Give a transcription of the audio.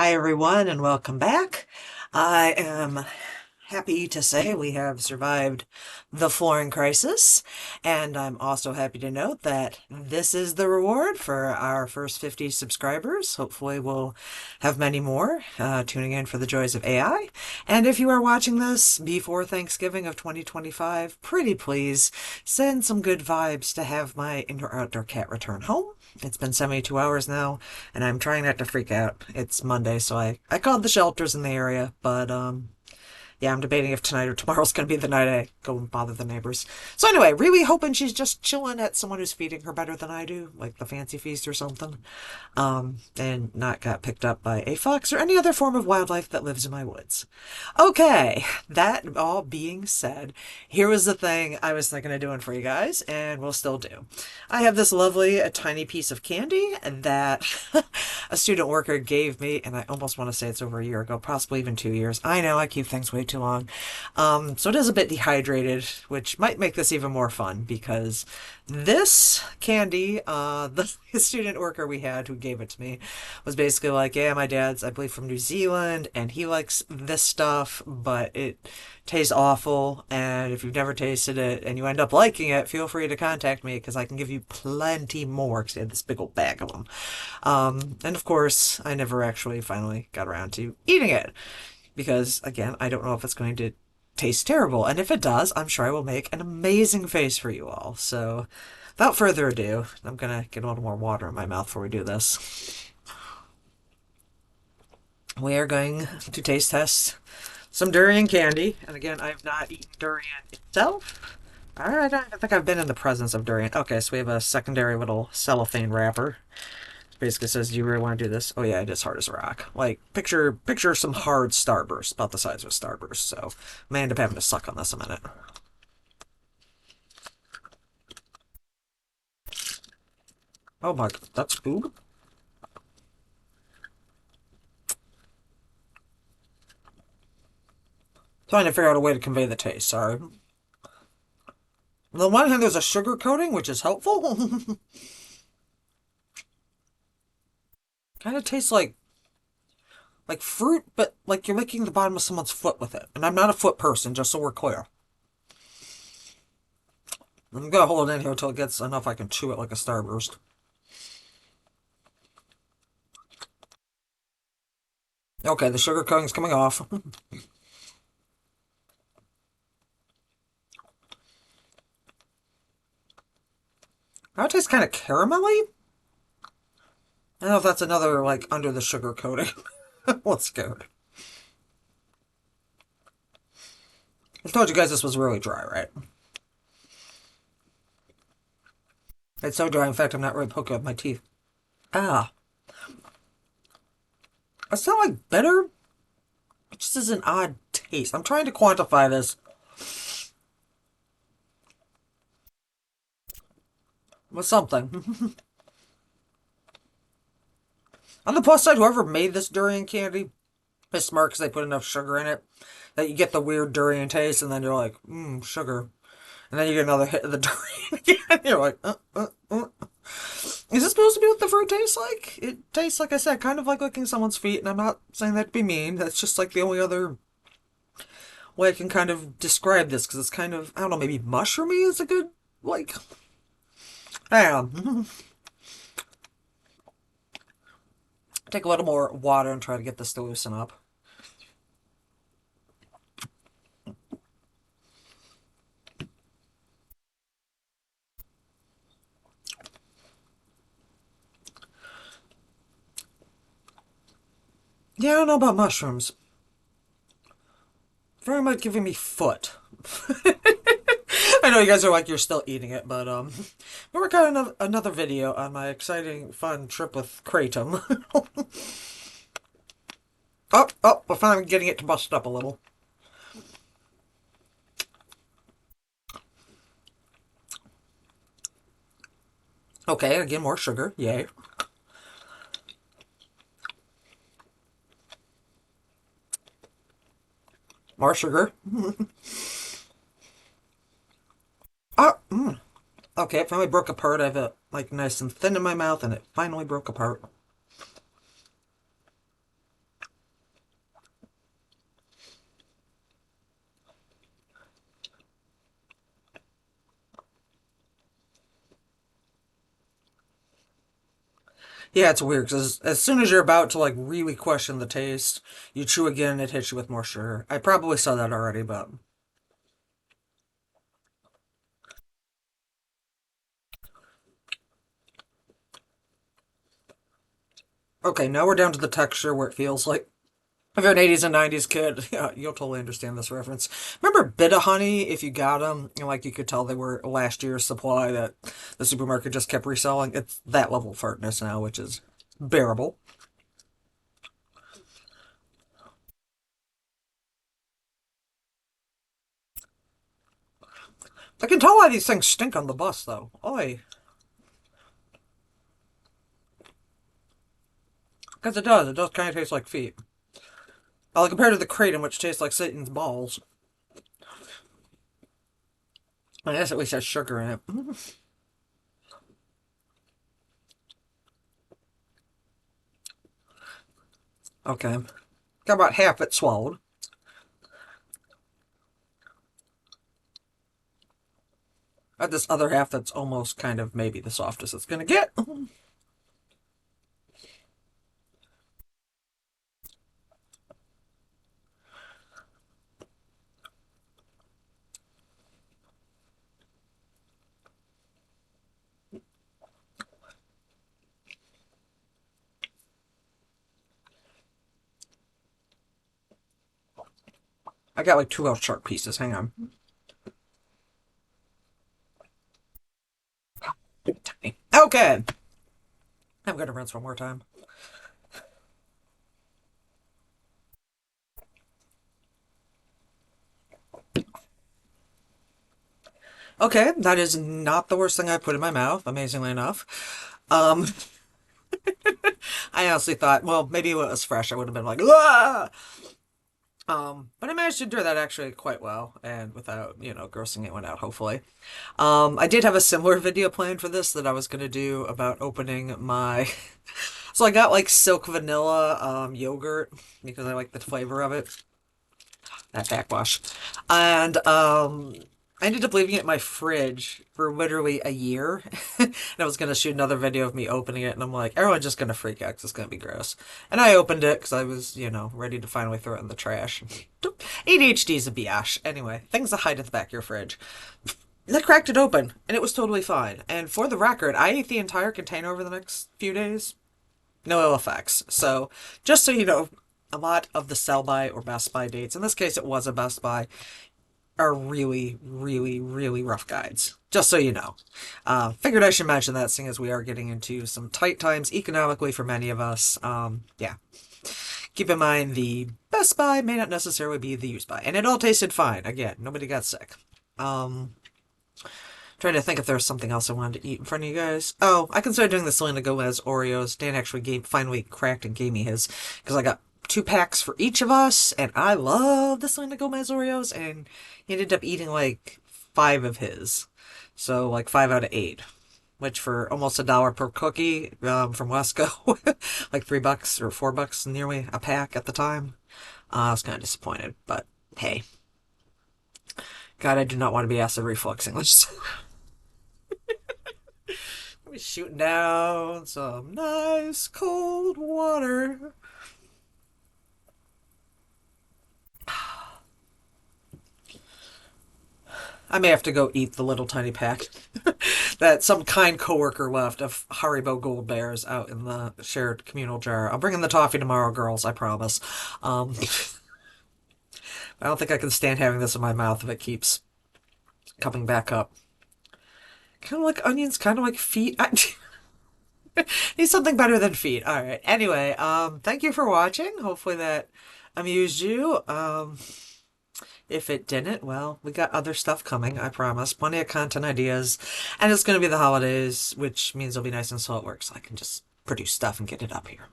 Hi, everyone, and welcome back. I am happy to say we have survived the flooring crisis, and I'm also happy to note that this is the reward for our first 50 subscribers. Hopefully, we'll have many more tuning in for the joys of AI. And if you are watching this before Thanksgiving of 2025, pretty please send some good vibes to have my indoor-outdoor cat return home. It's been 72 hours now, and I'm trying not to freak out. It's Monday, so I called the shelters in the area, but yeah, I'm debating if tonight or tomorrow's going to be the night I go and bother the neighbors. So anyway, really hoping she's just chilling at someone who's feeding her better than I do, like the Fancy Feast or something, and not got picked up by a fox or any other form of wildlife that lives in my woods. Okay, that all being said, here was the thing I was thinking of doing for you guys, and will still do. I have this lovely, a tiny piece of candy that a student worker gave me, and I almost want to say it's over a year ago, possibly even 2 years. I know I keep things way too long. So it is a bit dehydrated, which might make this even more fun because this candy, the student worker we had who gave it to me was basically like, yeah, my dad's, I believe, from New Zealand, and he likes this stuff, but it tastes awful. And if you've never tasted it and you end up liking it, feel free to contact me because I can give you plenty more because I had this big old bag of them. And of course, I never actually finally got around to eating it because, again, I don't know if it's going to taste terrible. And if it does, I'm sure I will make an amazing face for you all. So, without further ado, I'm going to get a little more water in my mouth before we do this. We are going to taste test some durian candy. And again, I've not eaten durian itself. I don't think I've been in the presence of durian. Okay, so we have a secondary little cellophane wrapper. Basically says, do you really want to do this? Oh yeah, it is hard as a rock. Like, picture some hard starburst, about the size of a starburst. So, I may end up having to suck on this a minute. Oh my, that's food? Trying to figure out a way to convey the taste, sorry. On the one hand, there's a sugar coating, which is helpful. Kind of tastes like fruit, but like you're licking the bottom of someone's foot with it. And I'm not a foot person, just so we're clear. I'm gonna hold it in here until it gets enough I can chew it like a starburst. Okay, the sugar coating's coming off. That tastes kind of caramelly. I don't know if that's another, like, under the sugar coating. Let's go. I told you guys this was really dry, right? It's so dry, in fact, I'm not really poking with my teeth. Ah. It's not like bitter. It just is an odd taste. I'm trying to quantify this with something. On the plus side, whoever made this durian candy is smart because they put enough sugar in it that you get the weird durian taste, and then you're like, sugar. And then you get another hit of the durian again. You're like, Is this supposed to be what the fruit tastes like? It tastes, like I said, kind of like licking someone's feet, and I'm not saying that to be mean. That's just like the only other way I can kind of describe this, because it's kind of, I don't know, maybe mushroomy is a good, like, damn. Take a little more water and try to get this to loosen up. Yeah, I don't know about mushrooms. Very much giving me foot. I know you guys are like, you're still eating it, but we're recording another video on my exciting, fun trip with Kratom. We're finally getting it to bust up a little. Okay, again, more sugar. Yay. More sugar. Okay, it finally broke apart. I have it like nice and thin in my mouth, and it finally broke apart. Yeah, it's weird because as soon as you're about to like really question the taste, you chew again and it hits you with more sugar. I probably saw that already, but okay, now we're down to the texture where it feels like if you're an 80s and 90s kid, yeah, you'll totally understand this reference. Remember Bit of Honey, if you got them, and like you could tell they were last year's supply that the supermarket just kept reselling? It's that level of tartness now, which is bearable. I can tell why these things stink on the bus, though. Oi. Because it does. It does kind of taste like feet. Compared to the Kratom, which tastes like Satan's balls. I guess at least has sugar in it. Okay. Got about half it swallowed. Got this other half that's almost kind of maybe the softest it's gonna get. I got like two real sharp pieces. Hang on. Tiny. Okay. I'm gonna rinse one more time. Okay, that is not the worst thing I put in my mouth, amazingly enough. Um, I honestly thought, well, maybe it was fresh. I would have been like, ah! But I managed to do that actually quite well and without, grossing anyone out, hopefully. I did have a similar video planned for this that I was going to do about opening my. So I got like silk vanilla yogurt because I like the flavor of it. That backwash. And I ended up leaving it in my fridge for literally a year. And I was going to shoot another video of me opening it. And I'm like, everyone's just going to freak out because it's going to be gross. And I opened it because I was, ready to finally throw it in the trash. ADHD is a biatch. Anyway, things to hide at the back of your fridge. And I cracked it open, and it was totally fine. And for the record, I ate the entire container over the next few days. No ill effects. So, just so you know, a lot of the sell by or Best Buy dates, in this case it was a Best Buy, are really, really, really rough guides. Just so you know. Figured I should mention that, seeing as we are getting into some tight times economically for many of us. Yeah. Keep in mind the Best Buy may not necessarily be the used buy. And it all tasted fine. Again, nobody got sick. Trying to think if there was something else I wanted to eat in front of you guys. Oh, I considered doing the Selena Gomez Oreos. Dan actually finally cracked and gave me his because I got 2 packs for each of us, and I love the Selena Gomez Oreos, and he ended up eating like 5 of his. So like 5 out of 8, which for almost $1 per cookie from Wesco, like $3 or $4 nearly a pack at the time. I was kind of disappointed, but hey, God, I do not want to be acid refluxing. Let's just be shooting down some nice cold water. I may have to go eat the little tiny pack that some kind coworker left of Haribo Gold Bears out in the shared communal jar. I'll bring in the toffee tomorrow, girls. I promise. I don't think I can stand having this in my mouth if it keeps coming back up. Kind of like onions, kind of like feet. I need something better than feet. All right. Anyway, thank you for watching. Hopefully that amused you. If it didn't, well, we got other stuff coming, I promise. Plenty of content ideas. And it's going to be the holidays, which means it'll be nice and slow at work, so I can just produce stuff and get it up here.